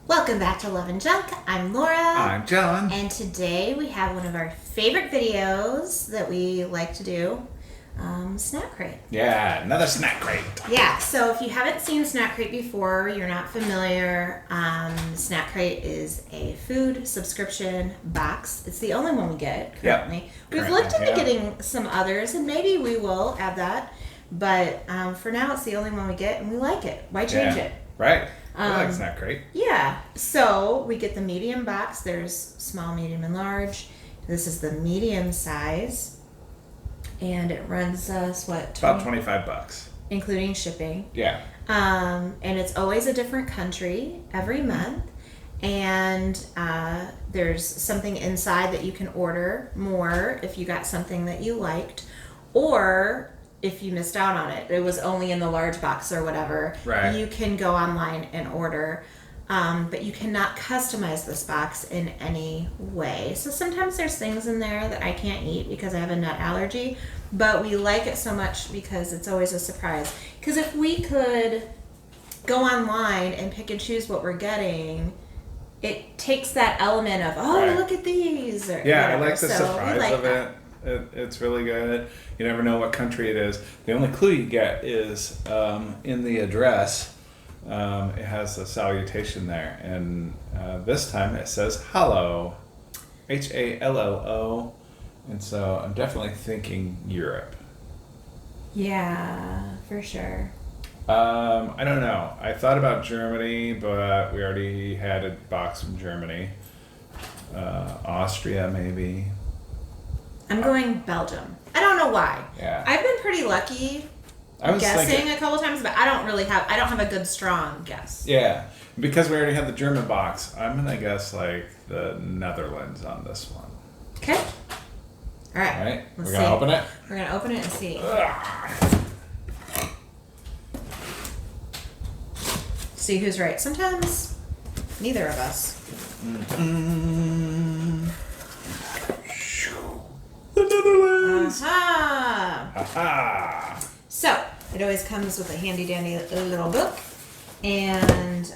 Welcome back to Love and Junk. I'm Laura. I'm John. And today we have one of our favorite videos that we like to do, Snack Crate. Yeah, another snack crate. Yeah, so if you haven't seen Snack Crate before, you're not familiar, Snack Crate is a food subscription box. It's the only one we get currently. Yep. We've looked into getting some others, and maybe we will add that. But for now, it's the only one we get, and we like it. Why change it? Right. I like snack crate. Yeah. So we get the medium box. There's small, medium, and large. This is the medium size. And it runs us, what? About $25. Including shipping. Yeah. And it's always a different country every month. And there's something inside that you can order more if you got something that you liked. Or if you missed out on it, it was only in the large box or whatever, right, you can go online and order. But you cannot customize this box in any way. So sometimes there's things in there that I can't eat because I have a nut allergy, but we like it so much because it's always a surprise. Because if we could go online and pick and choose what we're getting, it takes that element of, right, look at these. Or yeah, whatever. I like the surprise of it. It's really good. You never know what country it is. The only clue you get is in the address. It has a salutation there, and this time it says "Hallo," HALLO, and so I'm definitely thinking Europe. Yeah, for sure. I don't know. I thought about Germany, but we already had a box from Germany. Austria, maybe. I'm going Belgium. I don't know why. Yeah. I've been pretty lucky guessing a couple times, but I don't have a good strong guess. Yeah. Because we already had the German box, I'm going to guess like the Netherlands on this one. Okay. All right. All right. Let's We're going to open it? We're going to open it and see. Ugh. See who's right. Sometimes neither of us. The Netherlands. Aha! Aha! So it always comes with a handy dandy little book, and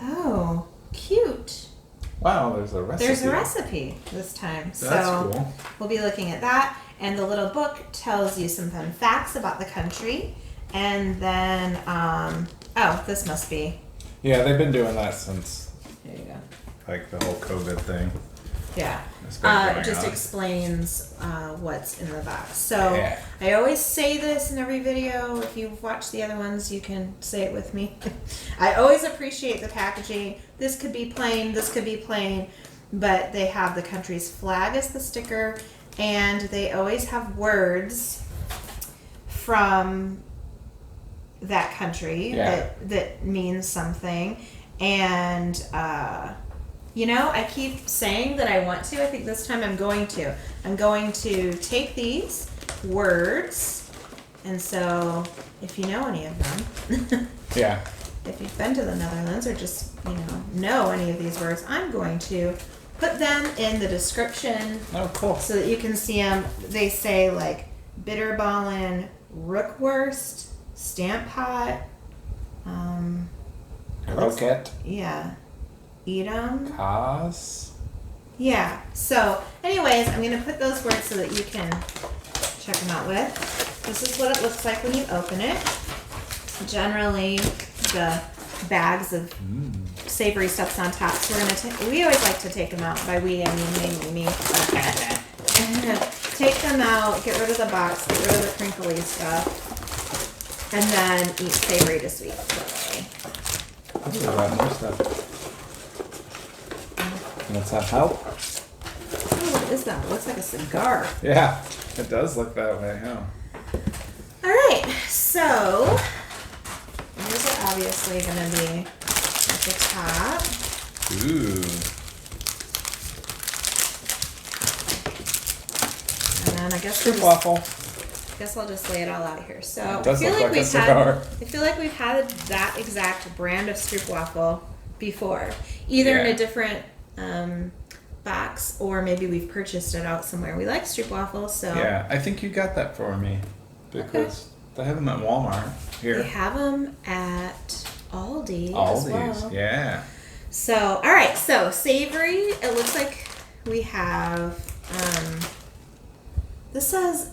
oh, cute! Wow, there's a recipe. There's a recipe this time. That's so cool. We'll be looking at that, and the little book tells you some fun facts about the country, and then this must be. Yeah, they've been doing that since. There you go. Like the whole COVID thing. Yeah. It just explains what's in the box. So yeah. I always say this in every video. If you've watched the other ones, you can say it with me. I always appreciate the packaging. This could be plain, this could be plain, but they have the country's flag as the sticker, and they always have words from that country that means something. And I keep saying that I want to. I think this time I'm going to. I'm going to take these words, and so if you know any of them, yeah. If you've been to the Netherlands or just know any of these words, I'm going to put them in the description. Oh, cool. So that you can see them. They say like bitterballen, rookworst, stamp pot, croquette. Yeah. Eat 'em. Cause. Yeah. So, anyways, I'm going to put those words so that you can check them out with. This is what it looks like when you open it. Generally, the bags of savory stuff's on top. So we always like to take them out. By we, I mean me. Take them out, get rid of the box, get rid of the crinkly stuff, and then eat savory to sweet. Does that help? Oh, what is that? It looks like a cigar. Yeah, it does look that way, huh? All right, so these are obviously going to be at the top. Ooh. And then I guess Droop Waffle. I guess I'll just lay it all out here. So I feel like we've had that exact brand of Droop Waffle before, either in a different box, or maybe we've purchased it out somewhere. We like Droop Waffle, so yeah, I think you got that for me because they have them at Walmart here. They have them at Aldi as Aldi's, well. yeah. So, all right. So, savory. It looks like we have. This says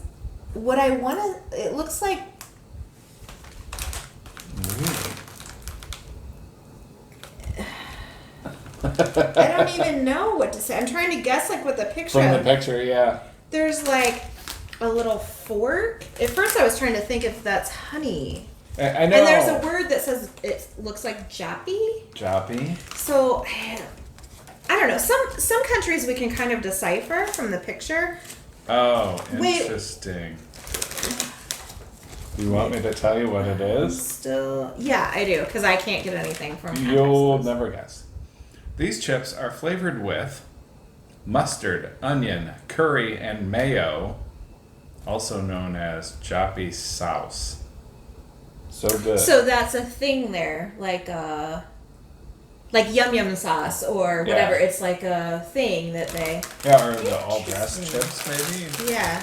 what I want to. It looks like. I don't even know what to say. I'm trying to guess like what the picture. From the picture, yeah. There's like a little fork. At first, I was trying to think if that's honey. I know. And there's a word that says it looks like jappy. Jappy. So I don't know. Some countries we can kind of decipher from the picture. Oh, Wait. interesting. You want me to tell you what it is? Still, yeah, I do because I can't get anything from. You'll Texas. never guess. These chips are flavored with mustard, onion, curry, and mayo, also known as jappy sauce. So good. So that's a thing there, like yum yum sauce or whatever. Yeah. It's like a thing that they. Yeah, or the all dressed chips, maybe. Yeah.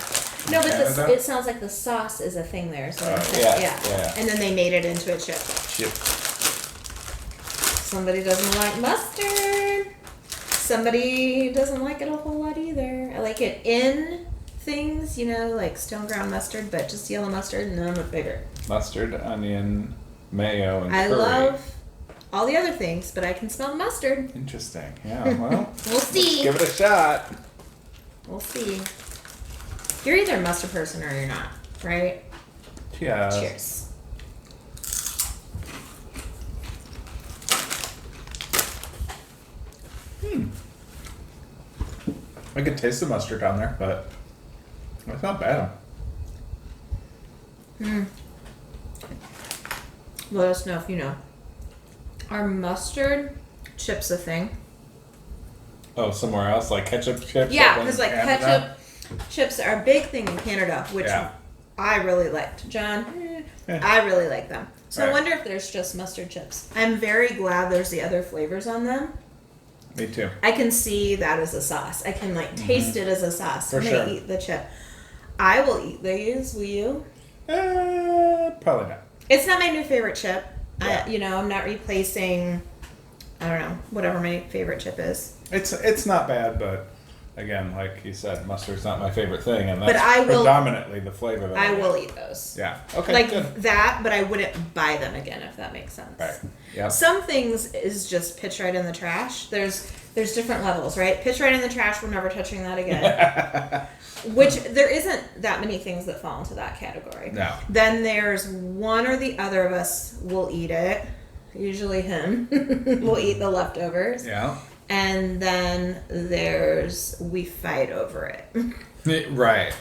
No, but Canada? it sounds like the sauce is a thing there. So Yeah. And then they made it into a chip. Chip. Somebody doesn't like mustard. Somebody doesn't like it a whole lot either. I like it in things, like stone ground mustard, but just yellow mustard, and then I'm a bigger. Mustard, onion, mayo, and I curry. love all the other things, but I can smell the mustard. Interesting. Yeah. Well, We'll see. give it a shot. We'll see. You're either a mustard person or you're not, right? Yeah. Cheers. I could taste the mustard down there, but it's not bad. Let us know if you know. Are mustard chips a thing? Oh, somewhere else, like ketchup chips? Yeah, up in because like Canada? ketchup chips are a big thing in Canada, which Yeah. I really liked. John, I really like them. So I Right. wonder if there's just mustard chips. I'm very glad there's the other flavors on them. Me too. I can see that as a sauce. I can taste it as a sauce For when sure. I eat the chip. I will eat these. Will you? Probably not. It's not my new favorite chip. Yeah. I'm not replacing. I don't know, whatever my favorite chip is. It's not bad, but again, like you said, mustard's not my favorite thing, and But that's I will- predominantly the flavor that I like. will eat those. Yeah. Okay. Like good. that, but I wouldn't buy them again if that makes sense. Right. Yeah. Some things is just pitch right in the trash. There's different levels, right? Pitch right in the trash. We're never touching that again. Which there isn't that many things that fall into that category. No. Then there's one or the other of us will eat it. Usually him will eat the leftovers. Yeah. And then we fight over it. Right.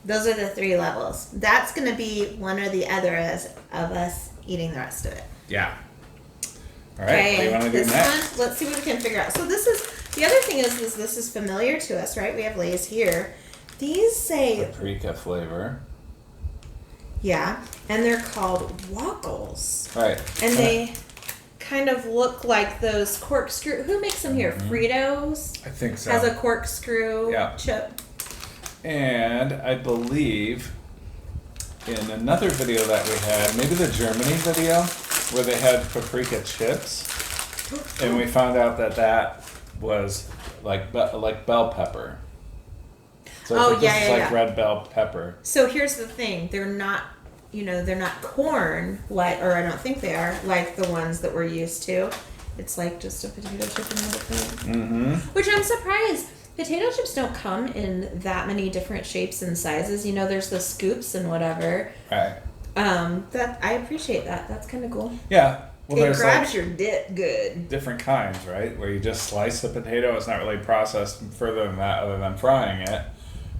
Those are the 3 levels. That's going to be one or the other of us eating the rest of it. Yeah. All right. What do you want to do this next? one, let's see what we can figure out. So this other thing is this is familiar to us, right? We have Lay's here. These say, Paprika flavor. yeah, and they're called waffles. Right. And they kind of look like those corkscrew. Who makes them here? Fritos I think so. has a corkscrew Yeah. chip. And I believe in another video that we had, maybe the Germany video, where they had paprika chips, and we found out that was like bell pepper. So Oh, this yeah, is yeah, like yeah. red bell pepper. So here's the thing: they're not, they're not corn or I don't think they are like the ones that we're used to. It's like just a potato chip and everything. Mm-hmm. Which I'm surprised. Potato chips don't come in that many different shapes and sizes. There's the scoops and whatever. Right. That I appreciate that. That's kind of cool. Yeah. Well, It there's grabs like your dip good. different kinds, right? Where you just slice the potato. It's not really processed further than that, other than frying it.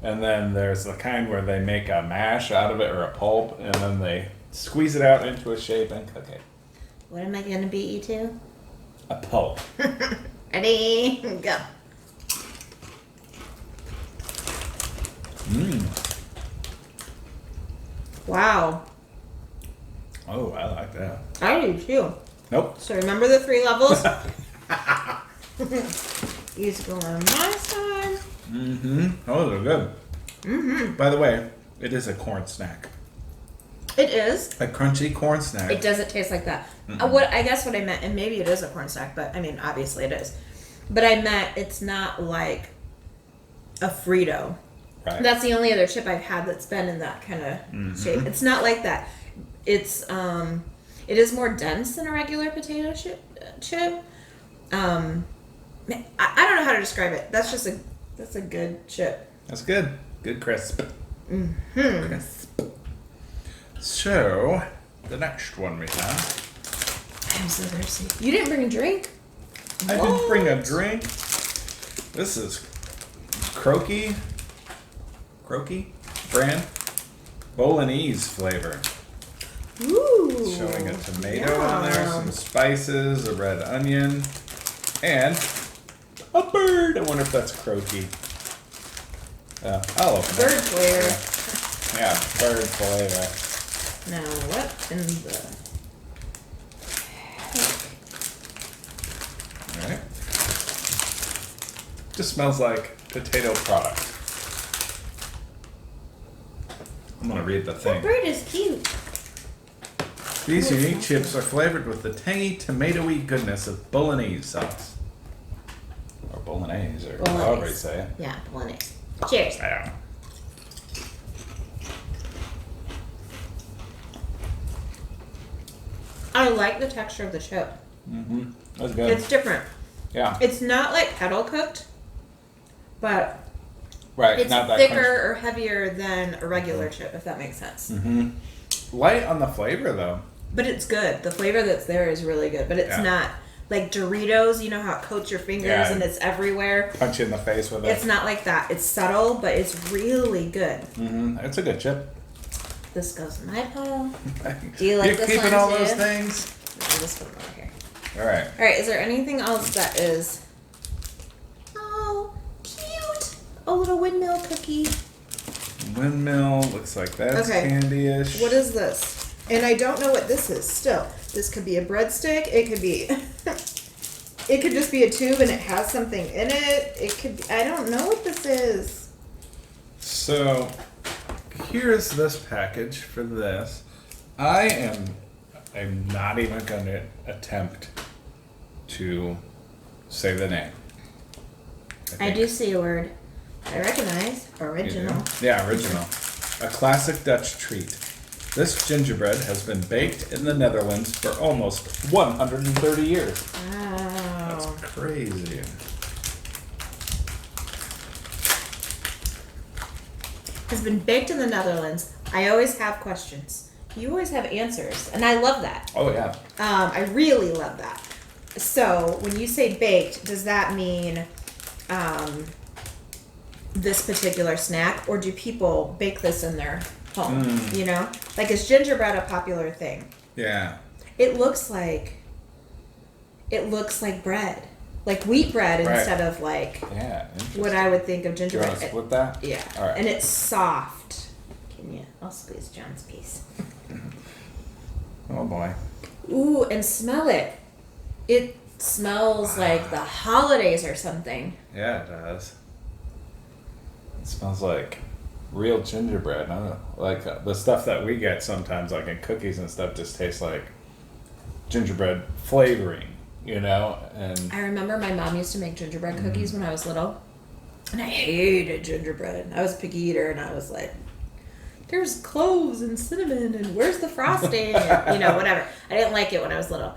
And then there's the kind where they make a mash out of it or a pulp, and then they squeeze it out into a shape and cook it. What am I gonna beat you to? A pulp. Ready, go. Wow. Oh, I like that. I do too. Nope. So remember the 3 levels? Use go on my side. Mm-hmm. Oh, they're good. Mm-hmm. By the way, it is a corn snack. It is. A crunchy corn snack. It doesn't taste like that. Mm-mm. What I meant, and maybe it is a corn snack, but I mean, obviously it is. But I meant it's not like a Frito. Right. That's the only other chip I've had that's been in that kind of shape. It's not like that. It's it is more dense than a regular potato chip. I don't know how to describe it. That's a good chip. That's good. Good crisp. Mm-hmm. Crisp. So, the next one we have. I'm so thirsty. You didn't bring a drink? I didn't bring a drink. This is Croaky brand Bolognese flavor. Ooh. Showing a tomato on there, some spices, a red onion, and a bird. I wonder if that's Croaky. I'll open it. Bird flavor. Yeah, bird flavor. Now, what in the... Alright. Just smells like potato product. I'm gonna read the That thing. bird is cute. These unique chips are flavored with the tangy, tomatoey goodness of bolognese sauce. Or bolognese, or however you say it. Yeah, bolognese. Cheers. Yeah. I like the texture of the chip. Mm-hmm. That's good. It's different. Yeah. It's not like kettle cooked, but Right. it's not that thicker or heavier than a regular chip, if that makes sense. Mm-hmm. Light on the flavor though. But it's good. The flavor that's there is really good, but it's not like Doritos. You know how it coats your fingers and it's everywhere? Punch you in the face with it. It's not like that. It's subtle, but it's really good. Mm-hmm. It's a good chip. This goes in my pile. Do you like You're this keeping one all too? those things? I'll just put them over here. All right. All right, is there anything else that is... Oh, cute! A little windmill cookie. Windmill, looks like that's Okay. candy-ish. What is this? And I don't know what this is still. This could be a breadstick. It could be... it could just be a tube and it has something in it. It could be... I don't know what this is. So, here's this package for this. I'm not even going to attempt to say the name. I do see a word I recognize. Original. Yeah, original. A classic Dutch treat. This gingerbread has been baked in the Netherlands for almost 130 years. Wow. That's crazy. Has been baked in the Netherlands. I always have questions. You always have answers, and I love that. Oh, yeah. I really love that. So when you say baked, does that mean this particular snack, or do people bake this in their home? You know, like, is gingerbread a popular thing? Yeah. It looks like bread, like wheat bread instead of like what I would think of Do you gingerbread. want to split that? Yeah. All right. And it's soft. Can you? I'll squeeze John's piece. Oh, boy. Ooh, and smell it. It smells like the holidays or something. Yeah, it does. It smells like real gingerbread. I don't know. Like the stuff that we get sometimes, like in cookies and stuff, just tastes like gingerbread flavoring, you know? And I remember my mom used to make gingerbread cookies when I was little. And I hated gingerbread. I was a picky eater, and I was like, there's cloves and cinnamon, and where's the frosting? And, you know, whatever. I didn't like it when I was little.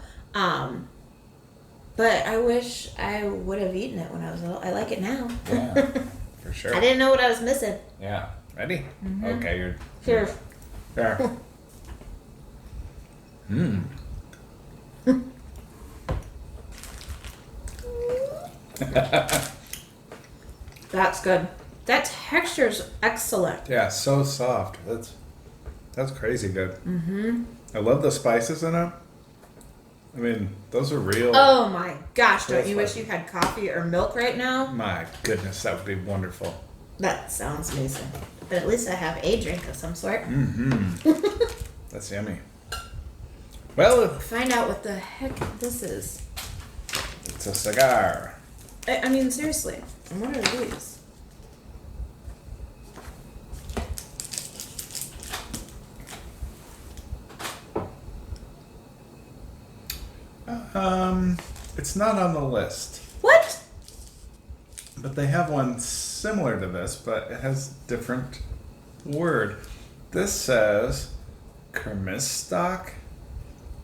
But I wish I would have eaten it when I was little. I like it now. yeah, for sure. I didn't know what I was missing. Yeah. Ready? Okay, you're... Cheers. There. That's good. That texture's excellent. Yeah, so soft. That's crazy good. Mm-hmm. I love the spices in it. I mean, those are real. Oh my gosh, don't Real you wish spicy. you had coffee or milk right now? My goodness, that would be wonderful. That sounds amazing. But at least I have a drink of some sort. That's yummy. Well, Find out what the heck this is. it's a cigar. I mean, seriously. And what are these? It's not on the list. What? But they have one similar to this, but it has different word. This says kermis stock,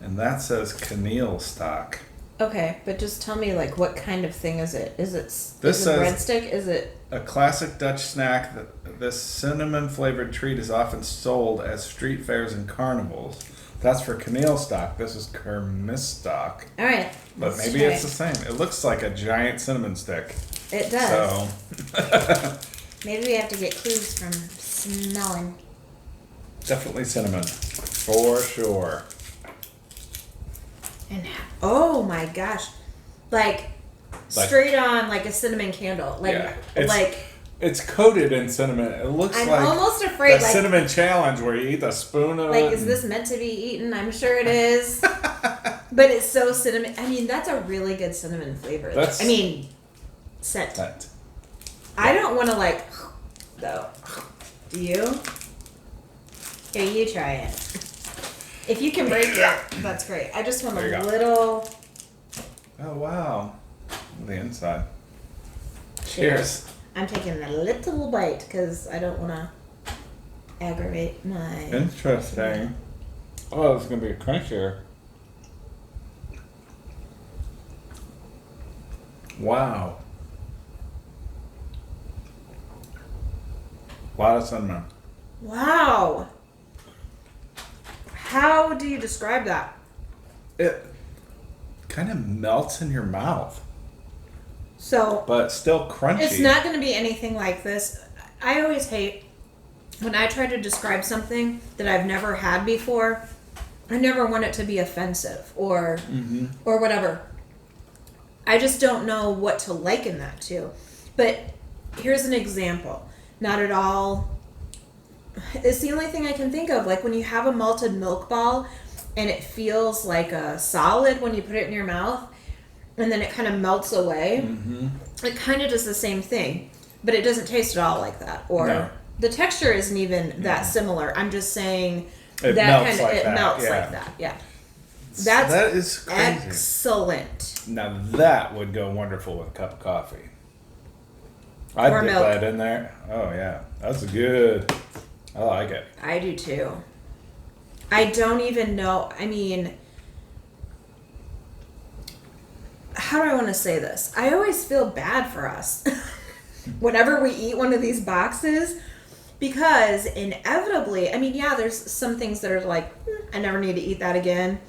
and that says Keneal stock. Okay, but just tell me, like, what kind of thing is it? Is it This a says breadstick? Is it a classic Dutch snack. This cinnamon-flavored treat is often sold at street fairs and carnivals. That's for Keneal stock. This is kermis stock. all right? But let's maybe try it's the same. It looks like a giant cinnamon stick. It does. So, Maybe we have to get clues from smelling. definitely cinnamon. For sure. And oh my gosh, like straight on like a cinnamon candle. Like Yeah, it's coated in cinnamon. It looks I'm like almost afraid. the Like, cinnamon challenge where you eat the spoon of it. like is this meant to be eaten? I'm sure it is. But it's so cinnamon. I mean, that's a really good cinnamon flavor. I mean, scent. I don't want to like though. Do you? Here, you try it. If you can break it, that's great. I just want a little. Oh wow, the inside. Cheers. I'm taking a little bite because I don't want to aggravate my. Interesting. Oh, it's gonna be crunchier. Wow. A lot of cinnamon. Wow. How do you describe that? It kind of melts in your mouth, So, but still crunchy. it's not going to be anything like this. I always hate when I try to describe something that I've never had before. I never want it to be offensive or whatever. I just don't know what to liken that to. But here's an example. Not at all. It's the only thing I can think of. Like when you have a malted milk ball and it feels like a solid when you put it in your mouth and then it kind of melts away. It kind of does the same thing, but it doesn't taste at all like that. Or the texture isn't even that similar. I'm just saying it melts like that. Yeah. That is crazy. Excellent. Now that would go wonderful with a cup of coffee. I'd Or dip milk. that in there. Oh yeah, that's good. I like it. I do too. I don't even know. I mean, how do I want to say this? I always feel bad for us whenever we eat one of these boxes because inevitably, I mean, yeah, there's some things that are like, I never need to eat that again.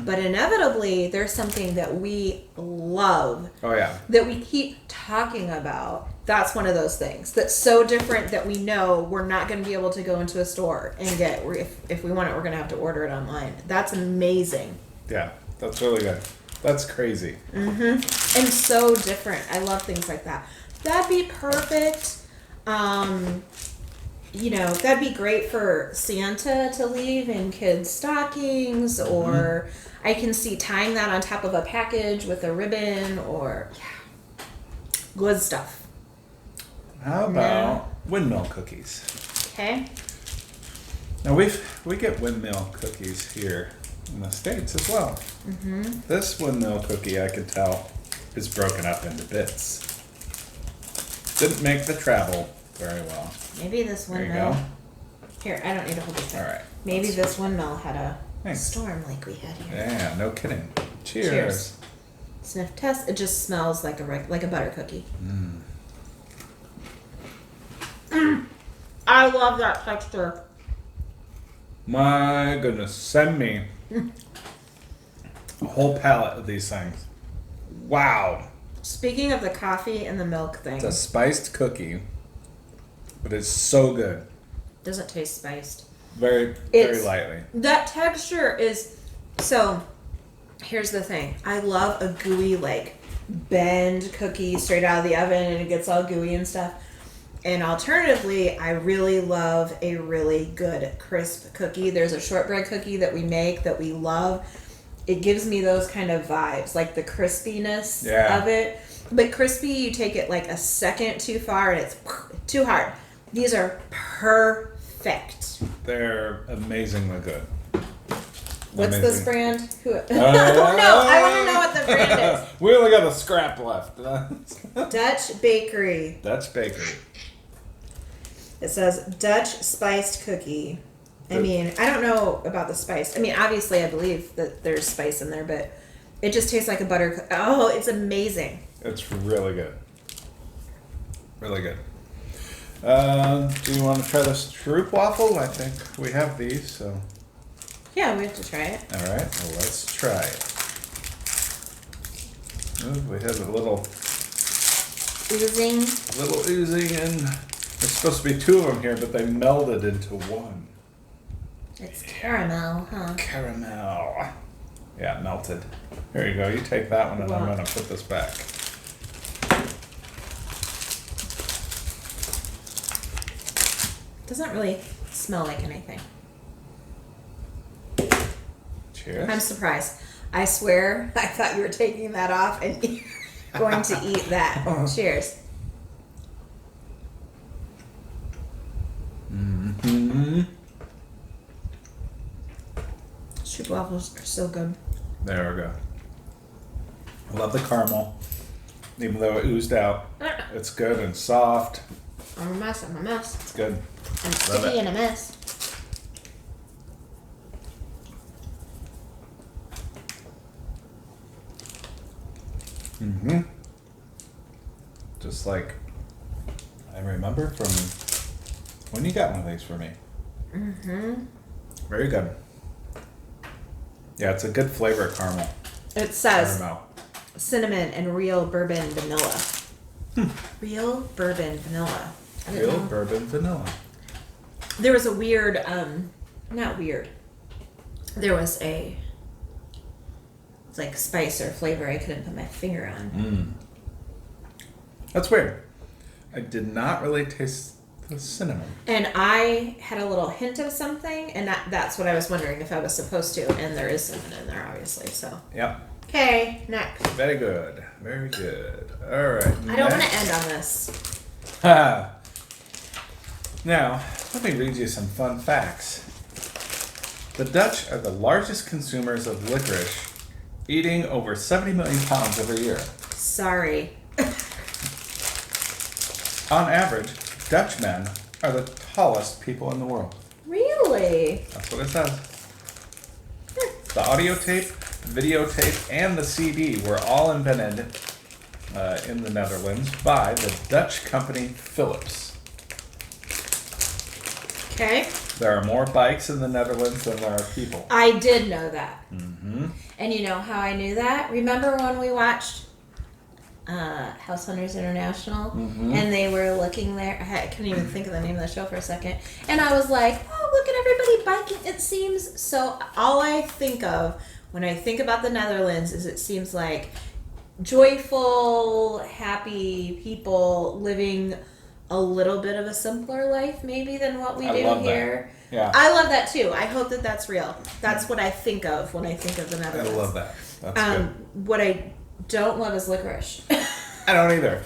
But inevitably, there's something that we love. Oh yeah. That we keep talking about. That's one of those things that's so different that we know we're not going to be able to go into a store and get. If we want it, we're going to have to order it online. That's amazing. Yeah, that's really good. That's crazy. And so different. I love things like that. That'd be perfect. You know, that'd be great for Santa to leave in kids' stockings, or I can see tying that on top of a package with a ribbon, or good stuff. How about windmill cookies? Okay. Now we get windmill cookies here in the States as well. This windmill cookie, I can tell, is broken up into bits. Didn't make the travel very well. Maybe this There you windmill. go. Here, I don't need to hold this. All right. Maybe this windmill had a Thanks. storm like we had here. Yeah, no kidding. Cheers. Cheers. Sniff test. It just smells like a butter cookie. I love that texture. My goodness, send me a whole pallet of these things. Wow. Speaking of the coffee and the milk thing, It's a spiced cookie, but it's so good. doesn't taste spiced. Very It's- lightly. That texture is so. Here's the thing. I love a gooey like bend cookie straight out of the oven and it gets all gooey and stuff. And alternatively, I really love a really good crisp cookie. There's a shortbread cookie that we make that we love. It gives me those kind of vibes, like the crispiness of it. But crispy, you take it like a second too far and it's too hard. These are perfect. They're amazingly good. What's Amazing. this brand? Who? No, I want to know what the brand is. We only got a scrap left. Dutch Bakery. Dutch Bakery. It says Dutch spiced cookie. I mean, I don't know about the spice. I mean, obviously, I believe that there's spice in there, but it just tastes like a butter. Oh, it's amazing. It's really good. Really good. Do you want to try this Droop Waffle? I think we have these, so. Yeah, we have to try it. All right, well, let's try it. Ooh, we have a little oozing, and there's supposed to be two of them here, but they melded into one. It's caramel, huh? Caramel. Yeah, melted. Here you go. You take that one, and I'm going to put this back. Doesn't really smell like anything. Cheers. I'm surprised. I swear, I thought you were taking that off and going to eat that. Cheers. Mm-hmm. Droop waffles are so good. There we go. I love the caramel, even though it oozed out. It's good and soft. I'm a mess. It's good. I'm sticky and a mess. Mm-hmm. Just like I remember from when you got one of these for me. Mm-hmm. Very good. Yeah, it's a good flavor caramel. It says Caramel. cinnamon and real bourbon vanilla. Real bourbon vanilla. I didn't Real know. bourbon vanilla. There was a weird, not weird. There was a like spice or flavor I couldn't put my finger on. That's weird. I did not really taste the cinnamon. And I had a little hint of something, and that's what I was wondering if I was supposed to. And there is cinnamon in there, obviously. So. Yep. Okay, next. Very good. Very good. All right. I don't want to end on this. Now, let me read you some fun facts. The Dutch are the largest consumers of licorice, eating over 70 million pounds every year. Sorry. On average, Dutch men are the tallest people in the world. Really? That's what it says. The audio tape, videotape, and the CD were all invented in the Netherlands by the Dutch company Philips. Okay. There are more bikes in the Netherlands than there are people. I did know that. Mm-hmm. And you know how I knew that? Remember when we watched House Hunters International? Mm-hmm. And they were looking there. I couldn't even think of the name of the show for a second. And I was like, oh, look at everybody biking. It seems so. All I think of when I think about the Netherlands is it seems like joyful, happy people living a little bit of a simpler life maybe than what we do here. That. Yeah. I love that too. I hope that that's real. That's what I think of when I think of the I Netherlands. love that. That's good. What I don't love is licorice. I don't either.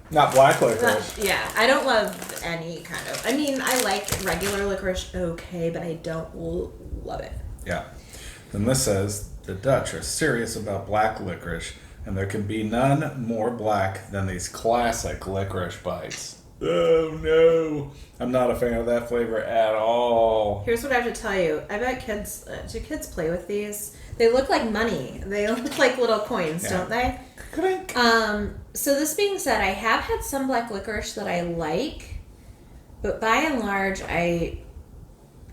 Not black licorice. Yeah, I don't love any kind of. I mean, I like regular licorice, okay, but I don't love it. Yeah. Then this says the Dutch are serious about black licorice, and there can be none more black than these classic licorice bites. Oh no! I'm not a fan of that flavor at all. Here's what I have to tell you. I bet kids, do kids play with these? They look like money. They look like little coins, don't they? Clink. So this being said, I have had some black licorice that I like, but by and large,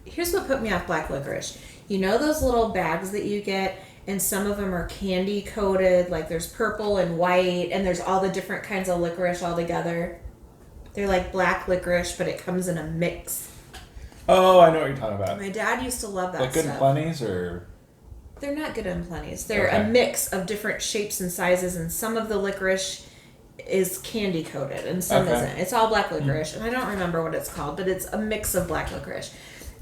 here's what put me off black licorice. You know those little bags that you get, and some of them are candy coated, like there's purple and white, and there's all the different kinds of licorice all together. They're like black licorice, but it comes in a mix. Oh, I know what you're talking about. My dad used to love that Like Good stuff. and Plenty's, or They're not Good and Plenty's. They're Okay. a mix of different shapes and sizes, and some of the licorice is candy coated and some Okay. isn't. It's all black licorice, and I don't remember what it's called, but it's a mix of black licorice.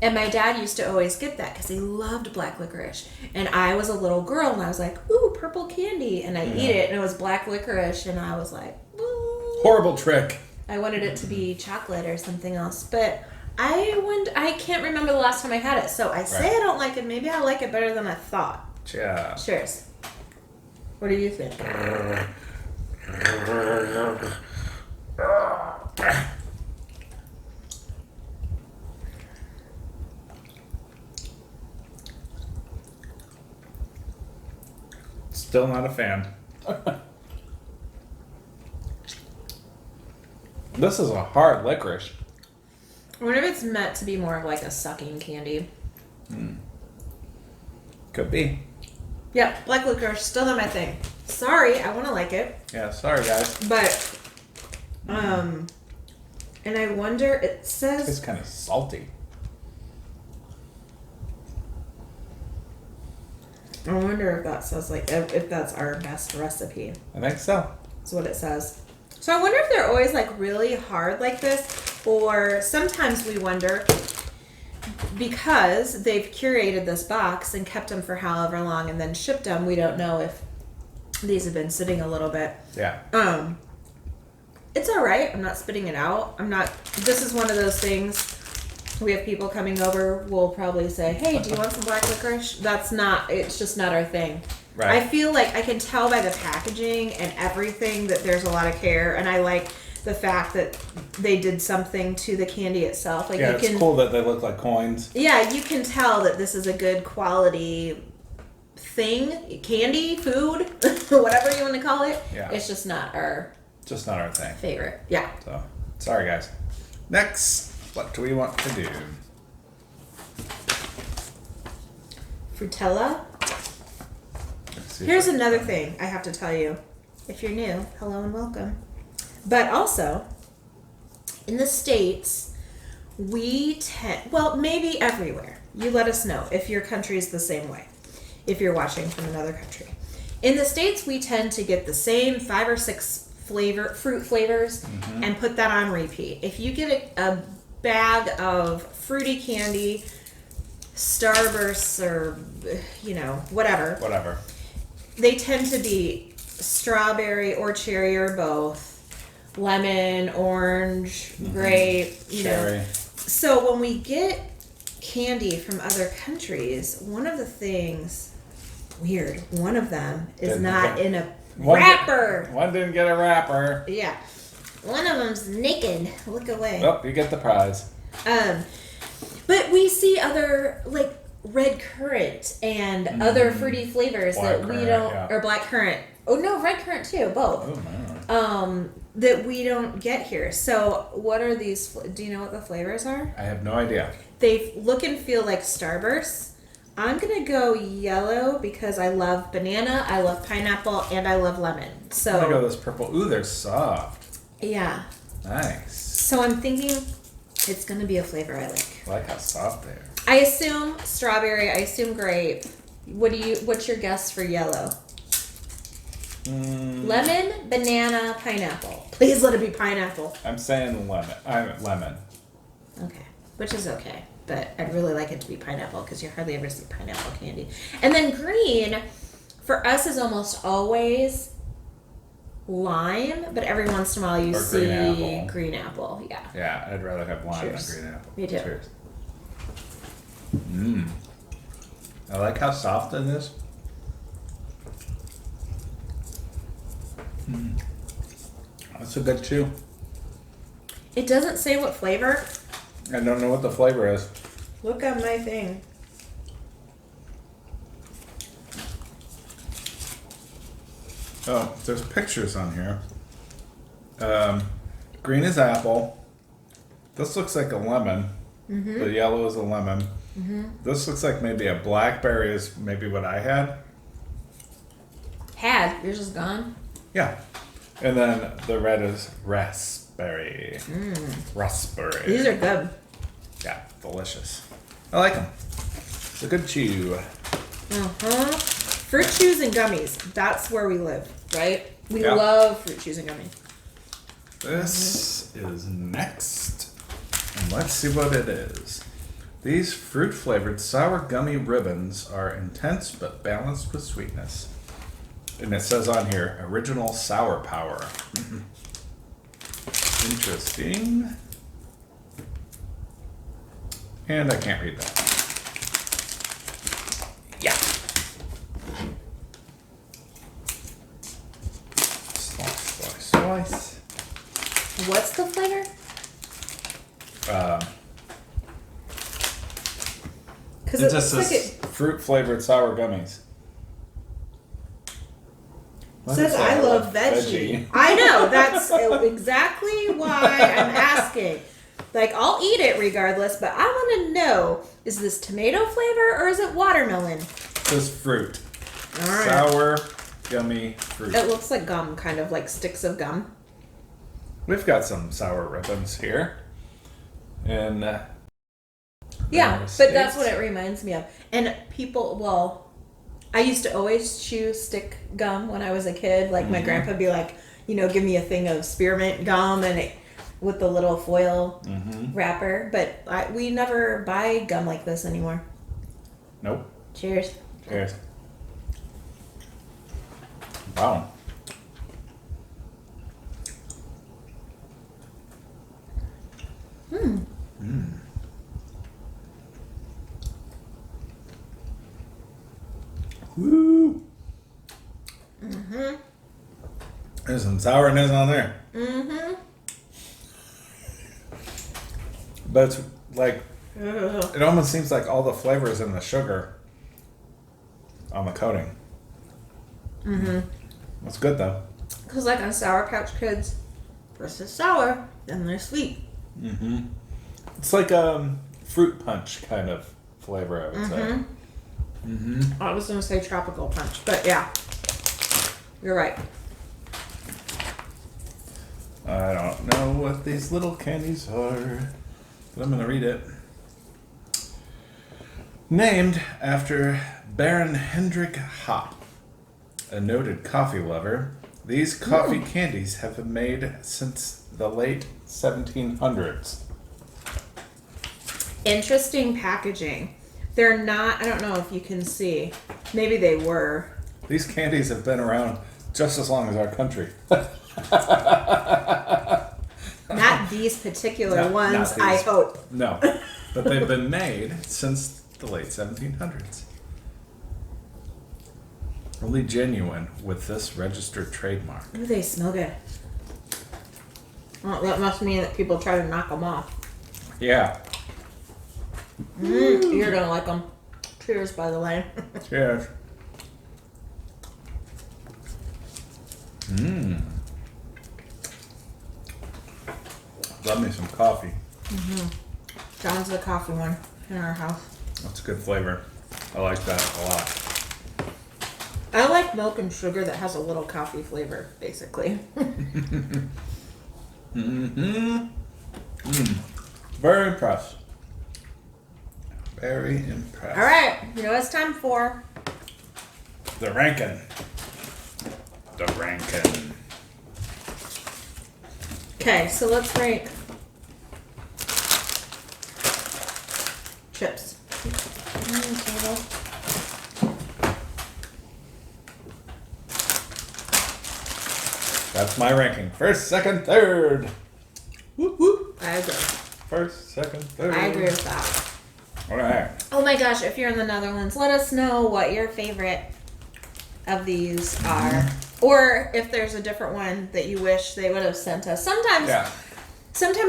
And my dad used to always get that because he loved black licorice. And I was a little girl, and I was like, ooh, purple candy. And I eat it, and it was black licorice, and I was like, ooh. horrible trick. I wanted it to be chocolate or something else. But I can't remember the last time I had it, so I say I don't like it. Maybe I like it better than I thought. Yeah. Cheers. What do you think? Still not a fan. This is a hard licorice. I wonder if it's meant to be more of like a sucking candy. Could be. Yep, black licorice, still not my thing. Sorry, I want to like it. Yeah, sorry guys. But, and I wonder, it says... It's kind of salty. I wonder if that says like, if that's our best recipe. I think so. That's what it says. So I wonder if they're always like really hard like this, or sometimes we wonder because they've curated this box and kept them for however long and then shipped them, we don't know if these have been sitting a little bit. Yeah. It's all right. I'm not spitting it out. This is one of those things. We have people coming over. We'll probably say, hey, do you want some black licorice? It's just not our thing. Right. I feel like I can tell by the packaging and everything that there's a lot of care. And I like the fact that they did something to the candy itself. Like, yeah, it's cool that they look like coins. Yeah, you can tell that this is a good quality thing. Candy, food, whatever you want to call it. Yeah. It's just not our thing. favorite. Yeah. So, sorry guys. Next, what do we want to do? Frutella. Here's another thing I have to tell you. If you're new, hello and welcome. But also, in the States, maybe everywhere. You let us know if your country is the same way, if you're watching from another country. In the States, we tend to get the same 5 or 6 fruit flavors and put that on repeat. If you get a bag of fruity candy, Starbursts, or, whatever. They tend to be strawberry or cherry or both, lemon, orange, grape, cherry. So when we get candy from other countries, one of them is not in a wrapper. One didn't get a wrapper. Yeah. One of them's naked. Look away. Oh, you get the prize. But we see other, like, red currant and other fruity flavors Black that we currant, don't, yeah. or black currant. Oh no, red currant too, both. Oh, no. That we don't get here. So what are these? Do you know what the flavors are? I have no idea. They look and feel like Starbursts. I'm gonna go yellow because I love banana, I love pineapple, and I love lemon. So I'm gonna go this purple. Ooh, they're soft. Yeah. Nice. So I'm thinking it's gonna be a flavor I like. I like how soft they are. I assume strawberry. I assume grape. What's your guess for yellow? Lemon, banana, pineapple. Please let it be pineapple. I'm saying lemon. Okay, which is okay, but I'd really like it to be pineapple because you hardly ever see pineapple candy. And then green, for us, is almost always lime, but every once in a while you see green apple. Yeah. Yeah, I'd rather have lime Cheers. than green apple. Me too. Cheers. I like how soft it is. That's a good chew. It doesn't say what flavor. I don't know what the flavor is. Look on my thing. Oh, there's pictures on here. Green is apple. This looks like a lemon. The yellow is a lemon. This looks like maybe a blackberry is maybe what I had. Yours is gone. Yeah. And then the red is raspberry. Raspberry. These are good. Yeah, delicious. I like them. It's a good chew. Fruit chews and gummies. That's where we live, right? We Yeah. love fruit chews and gummies. This is next. And let's see what it is. These fruit-flavored sour gummy ribbons are intense but balanced with sweetness. And it says on here, original sour power. Interesting. And I can't read that. Yeah. Slice. What's the flavor? Because It it just looks like says fruit flavored sour gummies. it says I love veggie. I know, that's exactly why I'm asking. Like, I'll eat it regardless, but I want to know, is this tomato flavor or is it watermelon? This fruit. All right. Sour gummy fruit. It looks like gum, kind of like sticks of gum. We've got some sour ribbons here. And Yeah, but that's what it reminds me of. And people, well, I used to always chew stick gum when I was a kid. Like, my grandpa would be like, give me a thing of spearmint gum and with the little foil wrapper. But we never buy gum like this anymore. Nope. Cheers. Cheers. Wow. Woo! There's some sourness on there. But it's like, it almost seems like all the flavors in the sugar on the coating. That's good though. Because like on Sour Patch Kids, first it's sour, then they're sweet. It's like fruit punch kind of flavor, I would say. I was going to say tropical punch, but yeah, you're right. I don't know what these little candies are, but I'm going to read it. Named after Baron Hendrik Hopp, a noted coffee lover, these coffee candies have been made since the late 1700s. Interesting packaging. They're not, I don't know if you can see. Maybe they were. These candies have been around just as long as our country. Not these particular No, ones, not these. I hope. No, but they've been made since the late 1700s. Only genuine with this registered trademark. Ooh, they smell good. Well, that must mean that people try to knock them off. Yeah. You're going to like them. Cheers, by the way. Cheers. Love me some coffee. John's the coffee one in our house. That's a good flavor. I like that a lot. I like milk and sugar that has a little coffee flavor, basically. Very impressed. Very impressed. All right, you know what it's time for? The rankin'. The rankin'. Okay, so let's rank chips. That's my ranking. First, second, third. Whoop, whoop. I agree. First, second, third. I agree with that. All right. Oh my gosh, if you're in the Netherlands, let us know what your favorite of these are. Or if there's a different one that you wish they would have sent us. Sometimes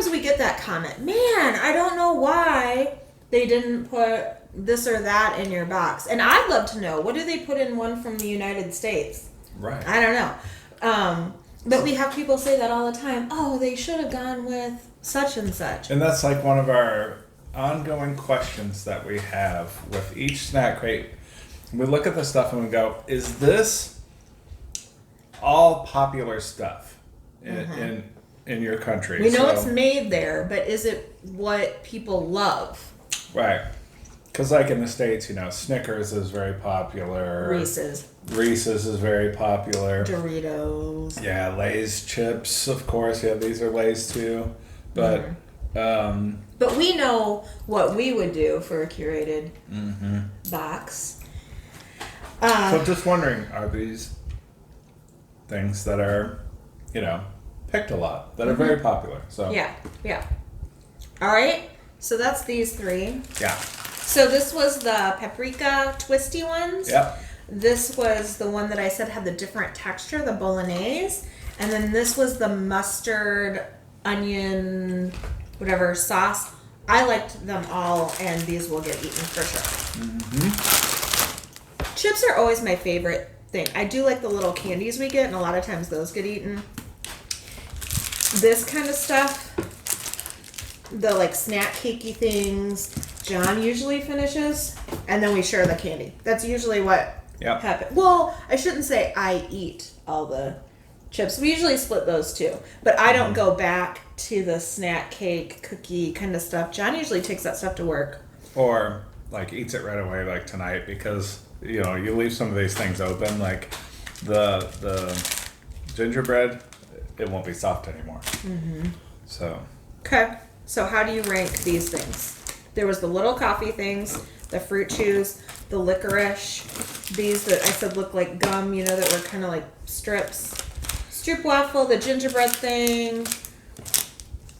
we get that comment, man, I don't know why they didn't put this or that in your box. And I'd love to know, what do they put in one from the United States? Right. I don't know. But we have people say that all the time. Oh, they should have gone with such and such. And that's like one of our ongoing questions that we have with each snack crate. We look at the stuff and we go, is this all popular stuff in your country? We know it's made there, but is it what people love? Right. Because like in the States, Snickers is very popular. Reese's is very popular. Doritos. Yeah, Lay's chips, of course. Yeah, these are Lay's too. But but we know what we would do for a curated box. So just wondering, are these things that are, picked a lot, that are very popular? So Yeah. All right. So that's these 3. Yeah. So this was the paprika twisty ones. Yep. This was the one that I said had the different texture, the bolognese. And then this was the mustard, onion, whatever sauce. I liked them all, and these will get eaten for sure. Mm-hmm. Chips are always my favorite thing. I do like the little candies we get, and a lot of times those get eaten. This kind of stuff, the like snack cakey things, John usually finishes, and then we share the candy. That's usually what happens. Well, I shouldn't say I eat all the chips. We usually split those too, but I don't go back to the snack cake, cookie kind of stuff. John usually takes that stuff to work. Or like eats it right away, like tonight, because you know you leave some of these things open, like the gingerbread, it won't be soft anymore. Mm-hmm. So. Okay. So how do you rank these things? There was the little coffee things, the fruit chews, the licorice, these that I said look like gum, you know, that were kind of like strips. Droop Waffle, the gingerbread thing,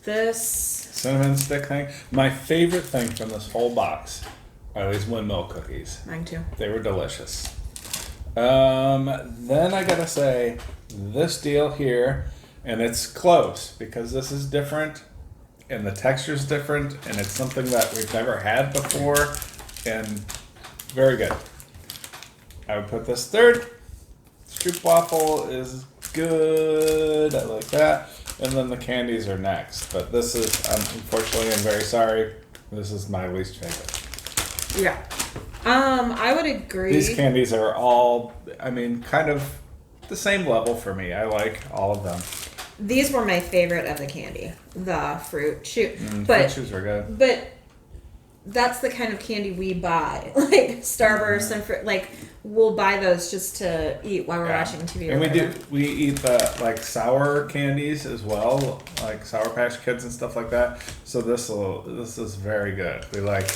this cinnamon stick thing. My favorite thing from this whole box are these Windmill Cookies. Mine too. They were delicious. Then I gotta say, this deal here, and it's close because this is different and the texture's different and it's something that we've never had before and very good. I would put this third. Droop Waffle is good. I like that. And then the candies are next. But this is, unfortunately, I'm very sorry. This is my least favorite. Yeah. I would agree. These candies are all, I mean, kind of the same level for me. I like all of them. These were my favorite of the candy. The fruit chew. Fruit chews are good. But that's the kind of candy we buy. Like Starburst and fruit. Like, we'll buy those just to eat while we're watching TV. And we eat the like sour candies as well, like Sour Patch Kids and stuff like that. So this is very good. We like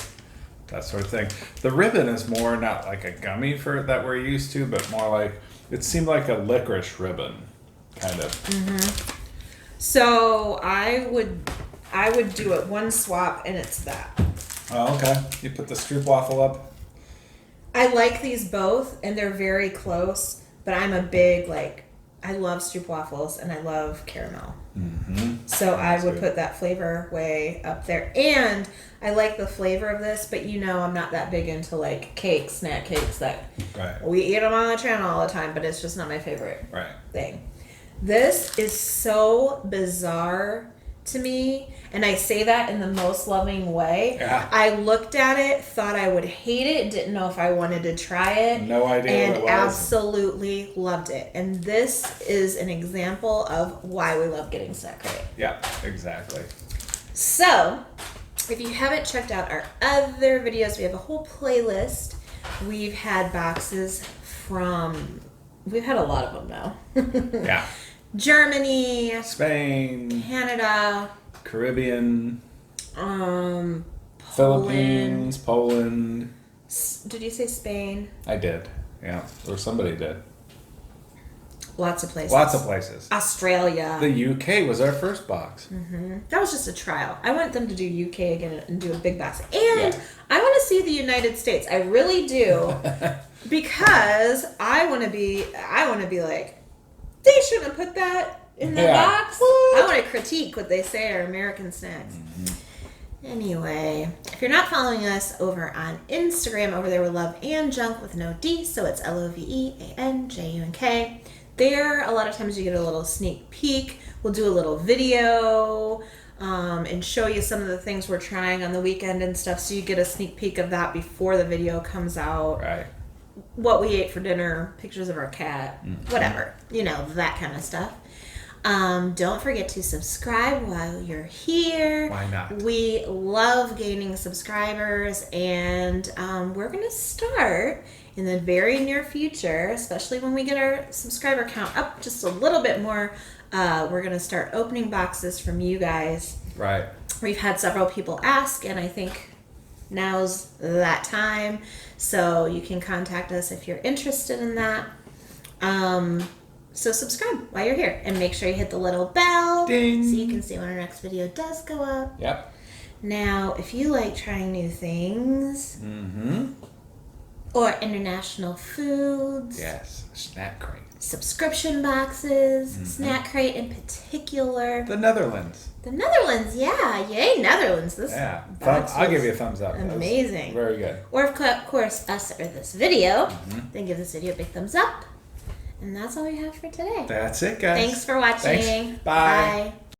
that sort of thing. The ribbon is more not like a gummy that we're used to, but more like it seemed like a licorice ribbon, kind of. Mm-hmm. So I would do it one swap, and it's that. Oh, okay. You put the Droop Waffle up. I like these both, and they're very close, but I'm a big, like, I love Droop Waffles, and I love caramel. Mm-hmm. So I would put that flavor way up there. And I like the flavor of this, but you know I'm not that big into, like, cakes, snack cakes, that we eat them on the channel all the time, but it's just not my favorite thing. This is so bizarre to me, and I say that in the most loving way. Yeah. I looked at it, thought I would hate it, didn't know if I wanted to try it. No idea and what it was. Absolutely loved it. And this is an example of why we love getting Snack Crate. Yeah, exactly. So, if you haven't checked out our other videos, we have a whole playlist. We've had boxes from, we've had a lot of them now. Yeah. Germany, Spain, Canada, Caribbean, Poland. Philippines, Poland. Did you say Spain? I did, yeah, or somebody did. Lots of places. Lots of places. Australia. The UK was our first box. Mm-hmm. That was just a trial. I want them to do UK again and do a big box. And I want to see the United States. I really do, because I want to be like, they shouldn't have put that in the box. I want to critique what they say are American snacks. Mm-hmm. Anyway, if you're not following us over on Instagram, over there we Love and Junk with no D, so it's LOVEANJUNK. There, a lot of times you get a little sneak peek. We'll do a little video and show you some of the things we're trying on the weekend and stuff, so you get a sneak peek of that before the video comes out. Right. What we ate for dinner, pictures of our cat, whatever, you know, that kind of stuff. Don't forget to subscribe while you're here. Why not? We love gaining subscribers, and we're going to start in the very near future, especially when we get our subscriber count up just a little bit more. We're going to start opening boxes from you guys. Right. We've had several people ask, and I think now's that time. So you can contact us if you're interested in that. So subscribe while you're here, and make sure you hit the little bell. Ding. So you can see when our next video does go up. Yep. Now, if you like trying new things or international foods, yes, Snack Crate, subscription boxes, Snack Crate in particular, the Netherlands. The Netherlands, yeah, yay Netherlands! This I'll give you a thumbs up. Amazing, very good. Or of course, us or this video. Then give this video a big thumbs up, and that's all we have for today. That's it, guys. Thanks for watching. Thanks. Bye.